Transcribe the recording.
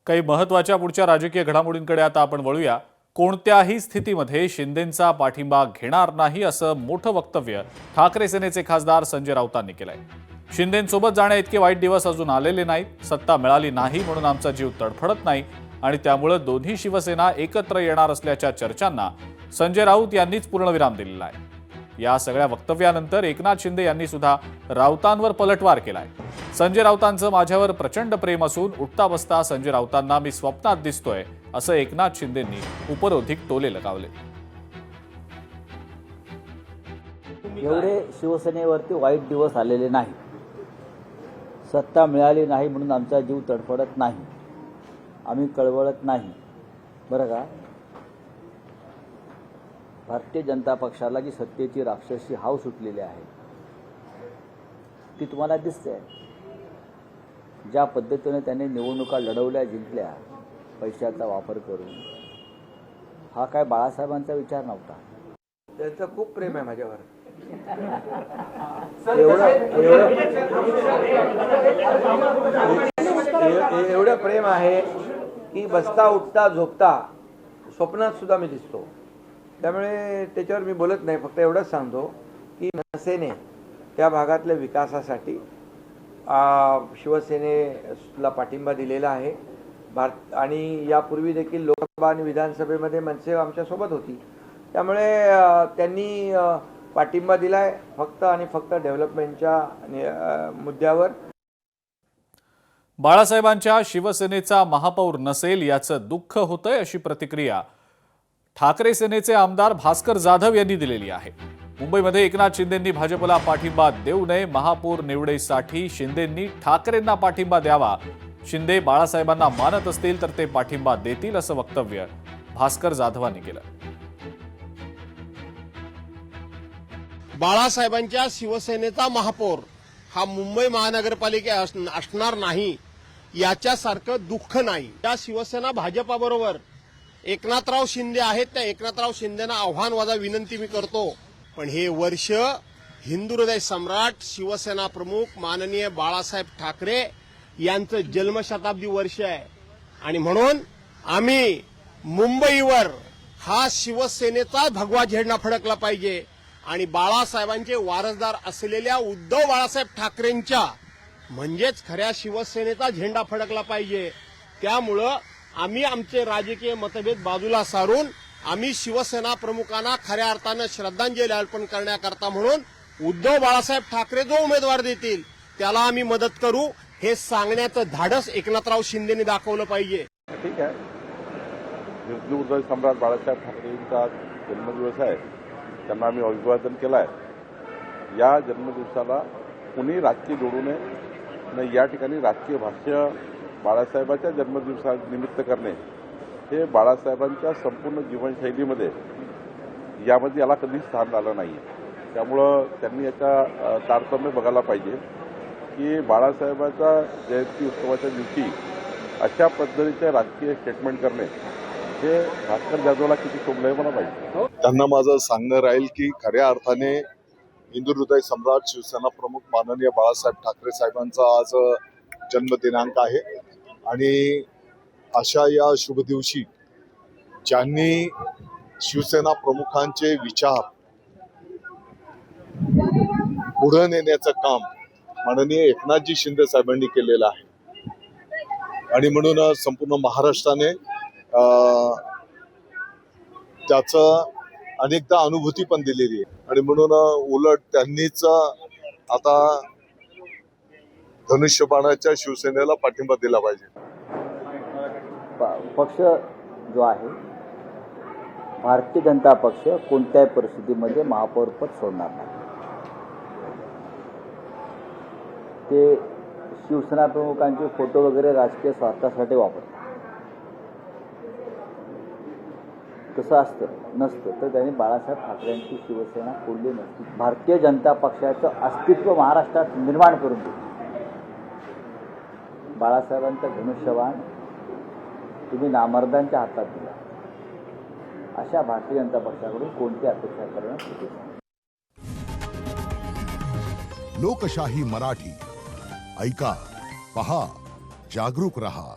काही महत्त्वाच्या पुढच्या राजकीय घडामोडींकडे आता आपण वळूया। कोणत्याही स्थितीमध्ये शिंदेंचा पाठिंबा घेणार नाही असं मोठं वक्तव्य ठाकरे सेनेचे खासदार संजय राऊतांनी केलंय। शिंदेंसोबत जाण्याइतके वाईट दिवस अजून आलेले नाहीत। सत्ता मिळाली नाही म्हणून आमचा जीव तडफडत नाही आणि त्यामुळे दोन्ही शिवसेना एकत्र येणार असल्याच्या चर्चांना संजय राऊत यांनीच पूर्णविराम दिलेला आहे। या सगळ्या वक्तव्यानंतर एकनाथ शिंदे यांनी सुद्धा राऊतांवर पलटवार केलाय। संजय राऊतांचं माझ्यावर प्रचंड प्रेम असून उठता बसता संजय राऊतांना मी स्वप्नात दिसतोय असं एकनाथ शिंदेंनी उपरोधिक टोले लगावले। एवढे शिवसेनेवरती वाईट दिवस आलेले नाही। सत्ता मिळाली नाही म्हणून आमचा जीव तडफडत नाही, आम्ही कळवळत नाही। बरं का, भारतीय जनता पक्षाला जी सत्तेची राक्षसी हाव सुटलेली आहे ती तुम्हाला दिसते। ज्या पद्धतीने त्यांनी निवडणुका लढवल्या, जिंकल्या पैशाचा वापर करून, हा काय बाळासाहेबांचा विचार नव्हता। त्यांचं खूप प्रेम आहे माझ्यावर। एवढं प्रेम आहे की बसता उठता झोपता स्वप्नात सुद्धा मी दिसतो। त्यामुळे त्याच्यावर मी बोलत नाही, फक्त एवढंच सांगतो की मनसेने त्या भागातल्या विकासासाठी शिवसेनेला पाठिंबा दिलेला आहे। आणि यापूर्वी देखील लोकसभा आणि विधानसभेमध्ये मनसे आमच्यासोबत होती, त्यामुळे त्यांनी पाठिंबा दिलाय फक्त आणि फक्त डेव्हलपमेंटच्या मुद्द्यावर। बाळासाहेबांच्या शिवसेनेचा महापौर नसेल याचं दुःख होतंय अशी प्रतिक्रिया ठाकरे सेनेचे आमदार भास्कर जाधव यांनी दिलेली आहे। मुंबईमध्ये एकनाथ शिंदेंनी भाजपला पाठिंबा देऊ नये, महापौर निवडीसाठी शिंदेंनी ठाकरेंना पाठिंबा द्यावा, शिंदे बाळासाहेबांना मानत असतील तर ते पाठिंबा देतील असं वक्तव्य भास्कर जाधवांनी केलं। बाळासाहेबांच्या शिवसेनेचा महापौर हा मुंबई महानगरपालिका असणार नाही याच्यासारखं दुःख नाही। त्या शिवसेना भाजपाबरोबर एकनाथराव शिंदे आहेत, त्या एकनाथराव शिंदेना आव्हान वजा विनंती मी करतो, पण हे वर्ष हिंदू हृदय सम्राट शिवसेना प्रमुख माननीय बाळासाहेब ठाकरे यांचं जन्मशताब्दी वर्ष आहे आणि म्हणून आम्ही मुंबईवर हा शिवसेनेचा भगवा झेंडा फडकला पाहिजे आणि बाळासाहेबांचे वारसदार असलेल्या उद्धव बाळासाहेब ठाकरेंच्या म्हणजेच खऱ्या शिवसेनेचा झेंडा फडकला पाहिजे। त्यामुळं आम्ही आमचे राजकीय मतभेद बाजूला सारून आम्ही शिवसेना प्रमुखांना खऱ्या अर्थानं श्रद्धांजली अर्पण करण्याकरता म्हणून उद्धव बाळासाहेब ठाकरे जो उमेदवार देतील त्याला आम्ही मदत करू, हे सांगण्याचं धाडस एकनाथराव शिंदेने दाखवलं पाहिजे। ठीक आहे, हिंदू हृदय सम्राट बाळासाहेब ठाकरेंचा जन्मदिवस आहे, त्यांना आम्ही अभिवादन केलं आहे। या जन्मदिवसाला कुणी राजकीय जोडू नये, न या ठिकाणी राजकीय भाष्य बाळासाहेबांच्या जन्मदिवसानिमित्त करणे हे बाळासाहेबांच्या संपूर्ण जीवनशैलीमध्ये यामध्ये याला कधीच स्थान आलं नाही आहे। त्यामुळं त्यांनी याचा तारतम्य बघायला पाहिजे की बाळासाहेबांच्या जयंती उत्सवाच्या दिवशी अशा पद्धतीचे राजकीय स्टेटमेंट करणे हे भास्कर जाधवला किती शोभलंय मला पाहिजे। त्यांना माझं सांगणं राहील की खऱ्या अर्थाने हिंदू हृदय सम्राट शिवसेना प्रमुख माननीय बाळासाहेब ठाकरे साहेबांचा आज जन्मदिनांक आहे आणि अशा या शुभ दिवशी ज्यांनी शिवसेना प्रमुखांचे विचार पुढे नेण्याचं काम माननीय एकनाथजी शिंदे साहेबांनी केलेलं आहे आणि म्हणून संपूर्ण महाराष्ट्राने त्याचं अनेकदा अनुभूती पण दिलेली आहे आणि म्हणून उलट त्यांनीच आता धनुष्यबाणाच्या शिवसेनेला पाठिंबा दिला पाहिजे। पक्ष जो आहे भारतीय जनता पक्ष कोणत्याही परिस्थितीमध्ये महापौरपद सोडणार नाही। ते शिवसेना प्रमुखांचे फोटो वगैरे राजकीय स्वार्थासाठी वापरतात, तसं असतं नसतं तर त्यांनी बाळासाहेब ठाकरेंची शिवसेना फोडली नसती। भारतीय जनता पक्षाचं अस्तित्व महाराष्ट्रात निर्माण करून दिलं। बाळासाहेबांचं धनुष्यबाण तुम्ही नामर्दांच्या हातात दिला, अशा भारतीय जनता पक्षाकडून कोणती अपेक्षा करणं चुकीचं आहे। लोकशाही मराठी ऐका, पहा, जागरूक रहा।